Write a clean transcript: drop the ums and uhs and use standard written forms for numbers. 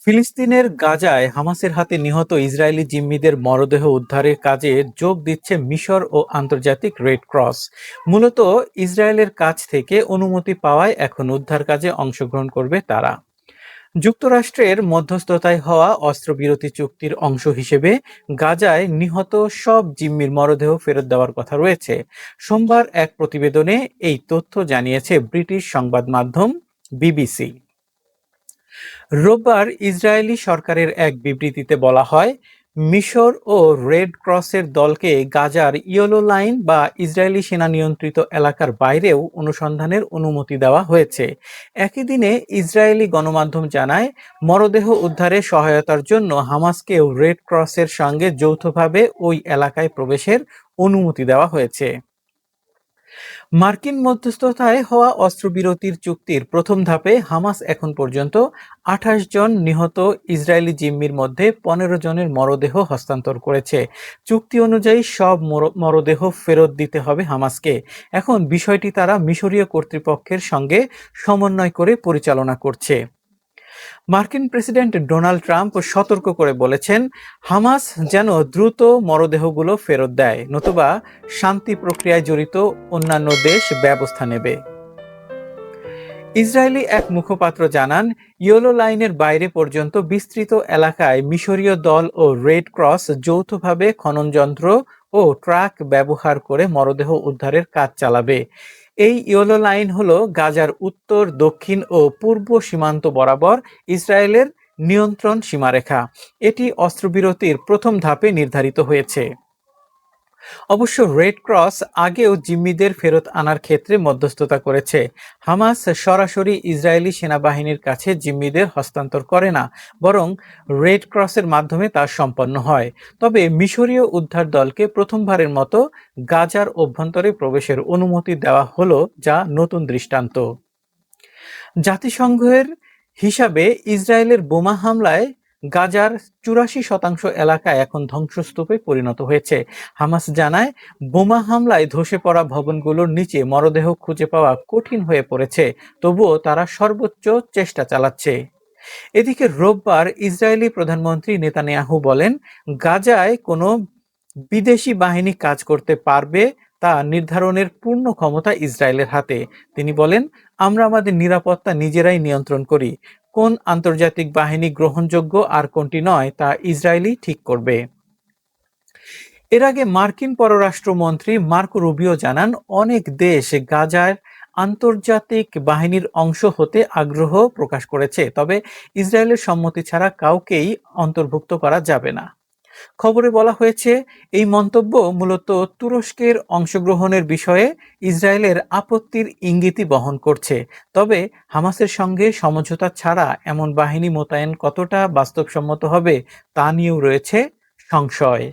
ফিলিস্তিনের গাজায় হামাসের হাতে নিহত ইসরায়েলি জিম্মিদের মরদেহ উদ্ধারের কাজে যোগ দিচ্ছে মিশর ও আন্তর্জাতিক রেড ক্রস। মূলত ইসরায়েলের কাছ থেকে অনুমতি পাওয়ায় এখন উদ্ধার কাজে অংশগ্রহণ করবে তারা। যুক্তরাষ্ট্রের মধ্যস্থতায় হওয়া অস্ত্রবিরতি চুক্তির অংশ হিসেবে গাজায় নিহত সব জিম্মির মরদেহ ফেরত দেওয়ার কথা রয়েছে। সোমবার এক প্রতিবেদনে এই তথ্য জানিয়েছে ব্রিটিশ সংবাদ মাধ্যম বিবিসি। রোববার ইসরায়েলি সরকারের এক বিবৃতিতে বলা হয়, মিশর ও রেড ক্রসের দলকে গাজার ইয়েলো লাইন বা ইসরায়েলি সেনা নিয়ন্ত্রিত এলাকার বাইরেও অনুসন্ধানের অনুমতি দেওয়া হয়েছে। একই দিনে ইসরায়েলি গণমাধ্যম জানায়, মরদেহ উদ্ধারে সহায়তার জন্য হামাসকেও রেড ক্রসের সঙ্গে যৌথভাবে ওই এলাকায় প্রবেশের অনুমতি দেওয়া হয়েছে। মার্কিন মধ্যস্থতায় হওয়া অস্ত্রবিরতির চুক্তির প্রথম ধাপে হামাস এখন পর্যন্ত ২৮ জন নিহত ইসরায়েলি জিম্মির মধ্যে ১৫ জনের মরদেহ হস্তান্তর করেছে। চুক্তি অনুযায়ী সব মরদেহ ফেরত দিতে হবে হামাসকে। এখন বিষয়টি তারা মিশরীয় কর্তৃপক্ষের সঙ্গে সমন্বয় করে পরিচালনা করছে। মার্কিন প্রেসিডেন্ট ডোনাল্ড ট্রাম্প সতর্ক করে বলেছেন, হামাস যেন দ্রুত মরদেহগুলো ফেরত দেয়, নতুবা শান্তি প্রক্রিয়ায় জড়িত অন্যান্য দেশ ব্যবস্থা নেবে। ইসরায়েলি এক মুখপাত্র জানান, ইয়েলো লাইনের বাইরে পর্যন্ত বিস্তৃত এলাকায় মিশরীয় দল ও রেড ক্রস যৌথভাবে খননযন্ত্র ও ট্রাক ব্যবহার করে মরদেহ উদ্ধারের কাজ চালাবে। এই ইয়েলো লাইন হলো গাজার উত্তর, দক্ষিণ ও পূর্ব সীমান্ত বরাবর ইসরায়েলের নিয়ন্ত্রণ সীমারেখা। এটি অস্ত্রবিরতির প্রথম ধাপে নির্ধারিত হয়েছে। অবশ্য রেড ক্রস আগেও জিম্মিদের ফেরত আনার ক্ষেত্রে মধ্যস্থতা করেছে। হামাস সরাসরি ইসরায়েলি সেনাবাহিনীর কাছে জিম্মিদের হস্তান্তর করে না, বরং রেড ক্রসের মাধ্যমে তা সম্পন্ন হয়। তবে মিশরীয় উদ্ধার দলকে প্রথমবারের মতো গাজার অভ্যন্তরে প্রবেশের অনুমতি দেওয়া হলো, যা নতুন দৃষ্টান্ত। জাতিসংঘের হিসাবে ইসরায়েলের বোমা হামলায় গাজার ৮৪% এলাকা এখন ধ্বংসস্তূপে পরিণত হয়েছে। হামাস জানায়, বোমা হামলায় ধসে পড়া ভবনগুলোর নিচে মরদেহ খুঁজে পাওয়া কঠিন হয়ে পড়েছে, তবুও তারা সর্বোচ্চ চেষ্টা চালাচ্ছে। এদিকে রোববার ইসরায়েলি প্রধানমন্ত্রী নেতানিয়াহু বলেন, গাজায় কোনো বিদেশি বাহিনী কাজ করতে পারবে তা নির্ধারণের পূর্ণ ক্ষমতা ইসরায়েলের হাতে। তিনি বলেন, আমরা আমাদের নিরাপত্তা নিজেরাই নিয়ন্ত্রণ করি। কোন আন্তর্জাতিক বাহিনী গ্রহণযোগ্য আর কোনটি নয় তা ইসরায়েলই ঠিক করবে। এর আগে মার্কিন পররাষ্ট্রমন্ত্রী মার্কো রুবিও জানান, অনেক দেশ গাজার আন্তর্জাতিক বাহিনীর অংশ হতে আগ্রহ প্রকাশ করেছে, তবে ইসরায়েলের সম্মতি ছাড়া কাউকেই অন্তর্ভুক্ত করা যাবে না। খবরে বলা হয়েছে, এই মন্তব্য মূলত তুরস্কের অংশগ্রহণের বিষয়ে ইসরায়েলের আপত্তির ইঙ্গিতই বহন করছে। তবে হামাসের সঙ্গে সমঝোতা ছাড়া এমন বাহিনী মোতায়েন কতটা বাস্তবসম্মত হবে তা নিয়েও রয়েছে সংশয়।